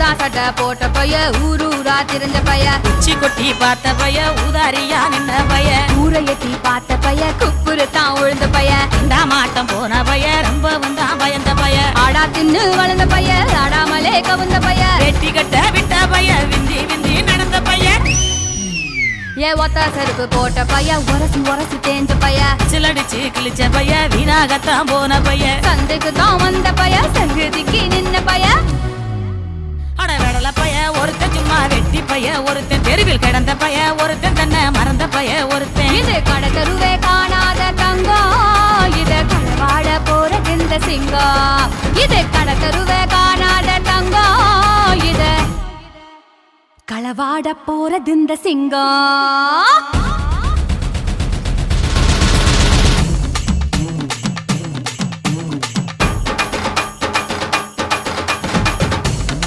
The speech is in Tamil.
ஊதா சட்டை போட்ட பைய ஊரூரா திரிஞ்ச பைய உச்சி கொட்டி பார்த்த பைய ஊதாரியா நின்ன பைய ஊரை எட்டி பார்த்த பைய குப்புரு தான் உழுந்த பைய மாட்டம் போன பைய ரொம்ப வந்தா பயந்த பைய ஆடா தின்னு வளர்ந்த பைய ஆடாமலே கவுந்த பைய வெட்டி கட்ட விட்ட பைய விந்தி விந்தி நடந்த பைய ஏ ஒத்த செருப்பு போட்ட பைய உரசி உரசி தேஞ்ச பைய சிலடிச்சு கிழிச்ச பைய வீணாகத்தான் போன பைய சந்தைக்கு தான் வந்த பைய சங்கதிக்கு நின்ன பைய அட வெடல பைய ஒருத்தன் சும்மா வெட்டி பைய ஒருத்தன் தெருவில் கிடந்த பைய ஒருத்தன் தன்னை மறந்த பைய ஒருத்தன் இது கடை தெருவே காணாத தங்கம் இது களவாட போறது இந்த சிங்கம் இது கடை தெருவே காணாத தங்கம் இது களவாட போறது இந்த சிங்கம்